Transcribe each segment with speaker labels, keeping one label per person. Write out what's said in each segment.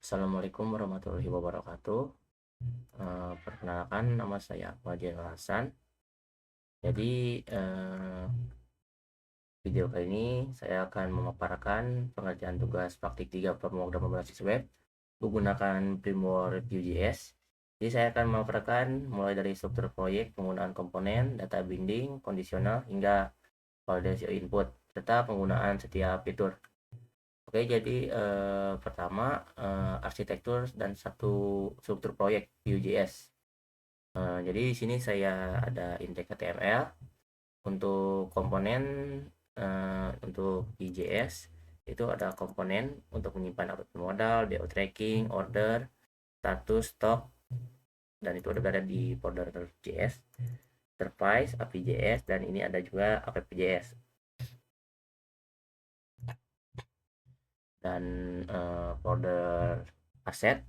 Speaker 1: Assalamualaikum warahmatullahi wabarakatuh. Perkenalkan, nama saya Ahmad Jainal Hasan. Jadi, video kali ini saya akan memaparkan pengerjaan tugas praktik 3 pemrograman berbasis web menggunakan framework Vue.js. Jadi saya akan memaparkan mulai dari struktur proyek, penggunaan komponen, data binding, kondisional, hingga validasi input, serta penggunaan setiap fitur. Oke, jadi pertama arsitektur dan satu struktur proyek Vue.js. Jadi di sini saya ada index HTML untuk komponen, untuk JS itu ada komponen untuk menyimpan output modal, DO tracking, order, status, stok, dan itu ada berada di folder JS, service, API.js, dan ini ada juga app.js. Dan folder aset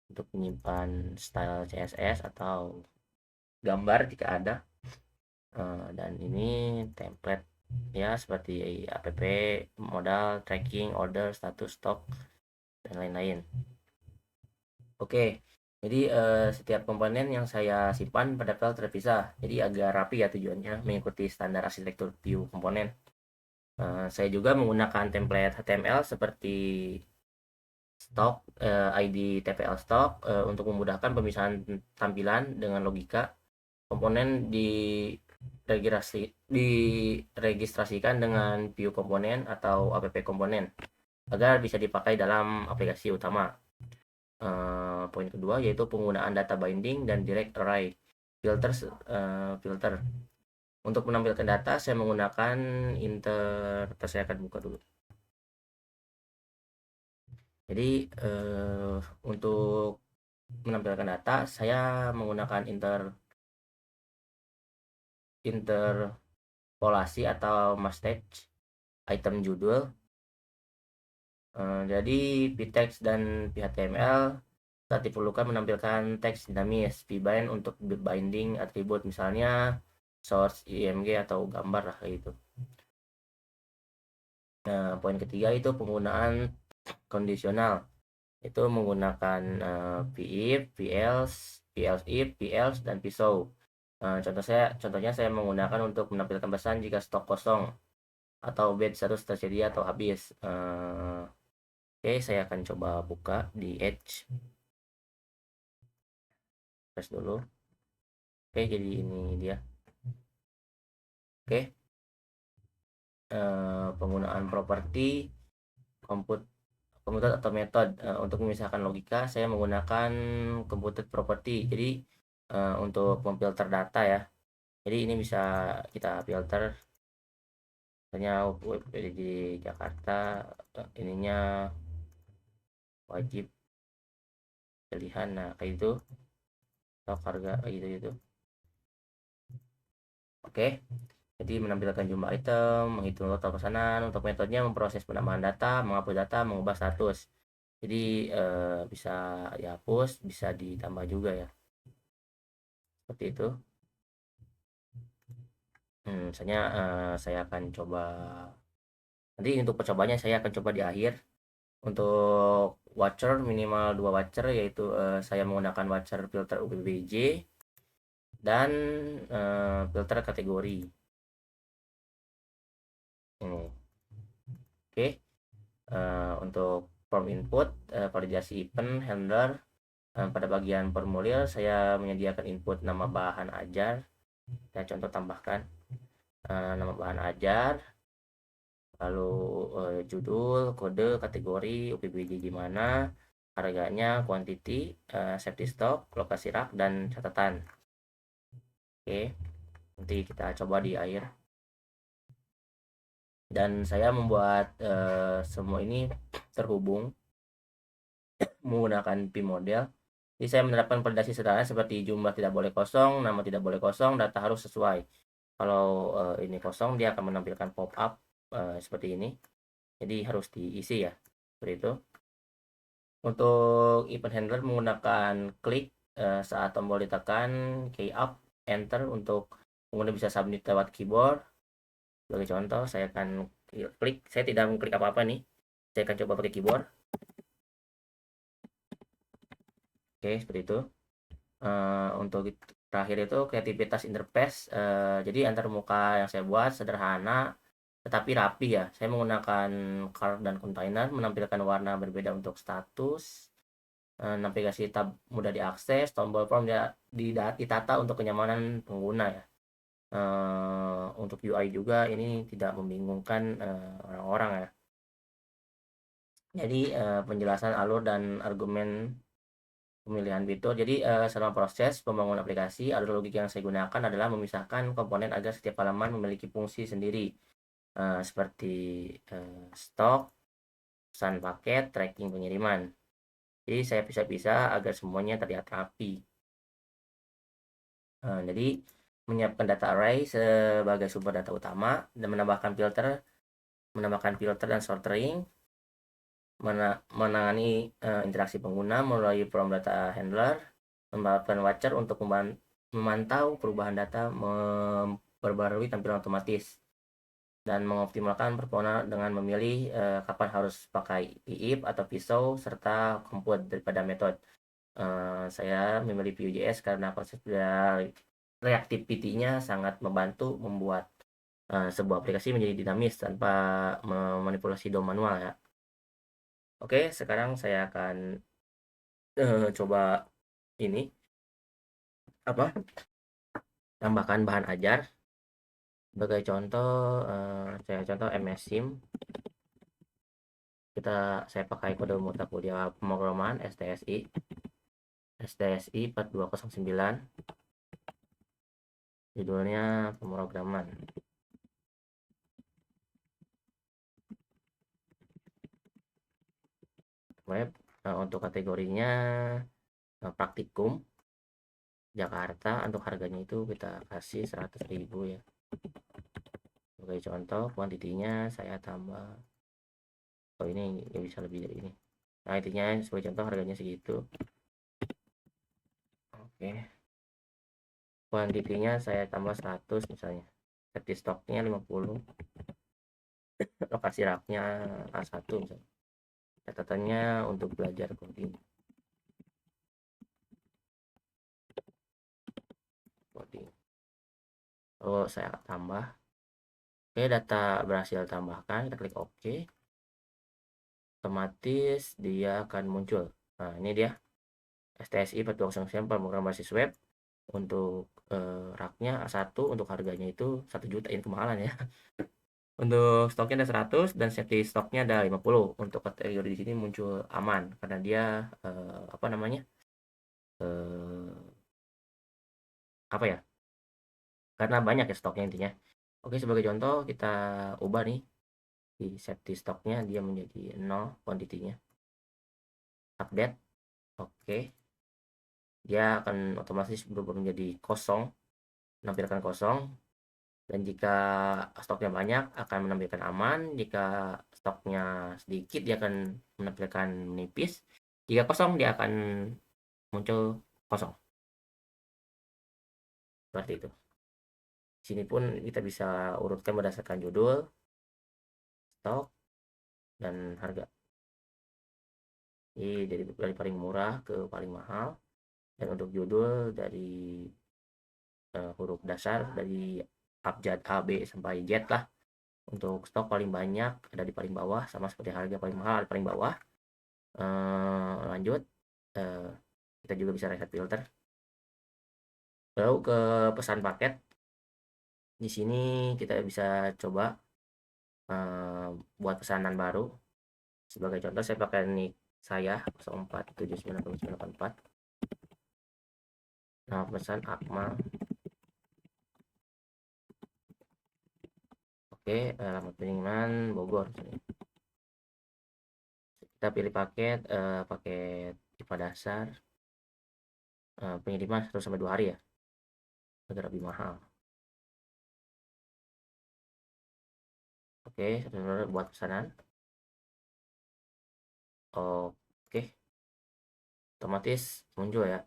Speaker 1: untuk menyimpan style CSS atau gambar jika ada. Dan ini template ya, seperti app, modal, tracking, order, status, stok, dan lain-lain. Oke, jadi setiap komponen yang saya simpan pada file terpisah, jadi agak rapi ya tujuannya, mengikuti standar arsitektur Vue komponen. Saya juga menggunakan template HTML seperti stok, ID TPL stok, untuk memudahkan pemisahan tampilan dengan logika. Komponen diregistrasikan dengan view komponen atau app komponen agar bisa dipakai dalam aplikasi utama. Poin kedua yaitu penggunaan data binding dan direct array filter. Untuk menampilkan data saya menggunakan saya akan buka dulu. Jadi untuk menampilkan data saya menggunakan interpolasi atau mustache item judul. Jadi vtext dan vhtml saat diperlukan menampilkan teks dinamis, vbind untuk binding atribut, misalnya source, img, atau gambar lah kayak gitu. Nah, poin ketiga itu penggunaan kondisional, itu menggunakan if, velse, if, velse, dan pisau. Contohnya saya menggunakan untuk menampilkan pesan jika stok kosong atau batch harus tersedia atau habis. Oke, saya akan coba buka di Edge. Press dulu. Oke, jadi ini dia. Oke, penggunaan properti, komputer atau metode. Untuk memisahkan logika, saya menggunakan computed property. Jadi untuk memfilter data ya. Jadi ini bisa kita filter. Misalnya di Jakarta, ininya wajib pilihan. Nah, kayak itu. Stok harga kayak gitu. Oke. Jadi menampilkan jumlah item, menghitung total pesanan. Untuk metodenya memproses penambahan data, menghapus data, mengubah status. Jadi bisa dihapus, bisa ditambah juga ya. Seperti itu. Misalnya saya akan coba, nanti untuk percobanya saya akan coba di akhir. Untuk watcher minimal 2 watcher, yaitu saya menggunakan watcher filter UPBJ dan filter kategori. Ini. Oke. Untuk form input, validasi event handler. Pada bagian formulir saya menyediakan input nama bahan ajar. Saya contoh tambahkan nama bahan ajar, lalu judul, kode, kategori, UPBJ gimana, harganya, quantity, safety stock, lokasi rak, dan catatan. Oke, nanti kita coba di akhir. Dan saya membuat semua ini terhubung menggunakan vModel. Jadi saya menerapkan validasi sederhana seperti jumlah tidak boleh kosong, nama tidak boleh kosong, data harus sesuai. Kalau ini kosong, dia akan menampilkan pop-up seperti ini. Jadi harus diisi ya, seperti itu. Untuk event handler menggunakan klik saat tombol ditekan, key up, enter untuk pengguna bisa submit lewat keyboard. Sebagai contoh, saya akan klik, saya tidak mengklik apa-apa nih. Saya akan coba pakai keyboard. Oke, seperti itu. Untuk terakhir itu kreativitas interface. Jadi antar muka yang saya buat sederhana tetapi rapi ya. Saya menggunakan card dan container menampilkan warna berbeda untuk status. Navigasi tab mudah diakses, tombol form ditata untuk kenyamanan pengguna ya. Untuk UI juga ini tidak membingungkan orang-orang ya. Jadi penjelasan alur dan argumen pemilihan fitur. Jadi selama proses pembangunan aplikasi, alur logik yang saya gunakan adalah memisahkan komponen agar setiap halaman memiliki fungsi sendiri, seperti stok, pesan paket, tracking pengiriman. Jadi saya pisah-pisah agar semuanya terlihat rapi. Jadi menyiapkan data array sebagai sumber data utama dan menambahkan filter dan sortering, menangani interaksi pengguna melalui form data handler, memperbaharui watcher untuk memantau perubahan data, memperbarui tampilan otomatis, dan mengoptimalkan performa dengan memilih kapan harus pakai if atau pisau serta compute daripada metode. Saya memilih Vue.js karena konsep reactivity-nya sangat membantu membuat sebuah aplikasi menjadi dinamis tanpa memanipulasi DOM manual ya. Oke, sekarang saya akan coba ini apa? Tambahkan bahan ajar. Sebagai contoh, saya contoh MS Sim. Saya pakai kode mata kuliah pemrograman STSI 4209. Judulnya pemrograman web. Untuk kategorinya praktikum Jakarta. Untuk harganya itu kita kasih 100.000 ya. Sebagai contoh, kuantitinya saya tambah, ini nggak bisa lebih dari ini. Nah, intinya sebagai contoh harganya segitu. Oke, kuantitinya saya tambah 100 misalnya. Safety stoknya 50. Lokasi raknya A1 misalnya. Catatannya untuk belajar coding. Oh, saya tambah. Oke, data berhasil tambahkan. Kita klik OK. Otomatis dia akan muncul. Nah, ini dia. STSI 4209 pemrograman berbasis web. Untuk raknya A1, untuk harganya itu 1 juta. Ini kemahalan ya. Untuk stoknya ada 100 dan safety stoknya ada 50. Untuk kategori di sini muncul aman karena dia apa namanya? Apa ya? Karena banyak ya stoknya intinya. Oke, sebagai contoh kita ubah nih di safety stoknya dia menjadi 0 kuantitinya. Update. Oke. Dia akan otomatis berubah menjadi kosong, menampilkan kosong. Dan jika stoknya banyak akan menampilkan aman, jika stoknya sedikit dia akan menampilkan menipis, jika kosong dia akan muncul kosong. Seperti itu. Di sini pun kita bisa urutkan berdasarkan judul, stok, dan harga. Jadi dari paling murah ke paling mahal. Dan untuk judul dari huruf dasar dari abjad A, B sampai Z lah. Untuk stok paling banyak ada di paling bawah, sama seperti harga paling mahal di paling bawah. Lanjut, kita juga bisa reset filter. Lalu ke pesan paket. Di sini kita bisa coba buat pesanan baru. Sebagai contoh saya pakai nick saya 04790984. Nah, pesan Akmal. Oke, alamat pengiriman Bogor. Kita pilih paket, paket IPA dasar. Pengiriman 1-2 hari ya, agar lebih mahal. Oke, buat pesanan. Oke, otomatis muncul ya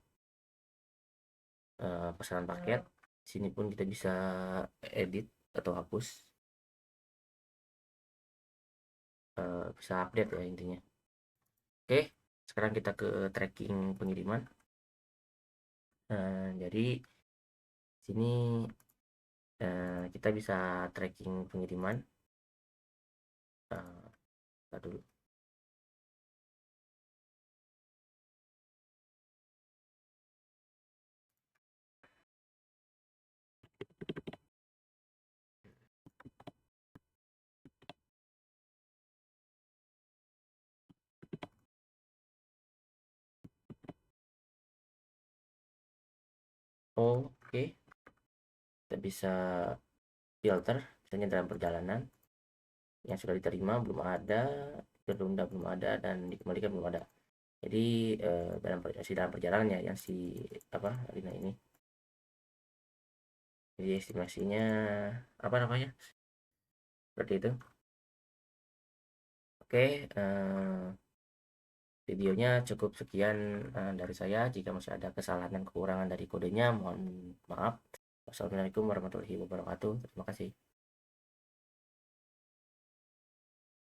Speaker 1: pesanan paket. Sini pun kita bisa edit atau hapus, bisa update ya intinya. Oke, sekarang kita ke tracking pengiriman. Jadi sini kita bisa tracking pengiriman. Ntar dulu. Oke, kita bisa filter misalnya dalam perjalanan yang sudah diterima belum ada, tertunda belum ada, dan dikembalikan belum ada. Jadi dalam perjalanan ya yang si apa Rina ini. Jadi estimasinya apa namanya? Seperti itu. Oke, videonya cukup sekian dari saya. Jika masih ada kesalahan dan kekurangan dari kodenya, mohon maaf. Wassalamualaikum warahmatullahi wabarakatuh. Terima kasih.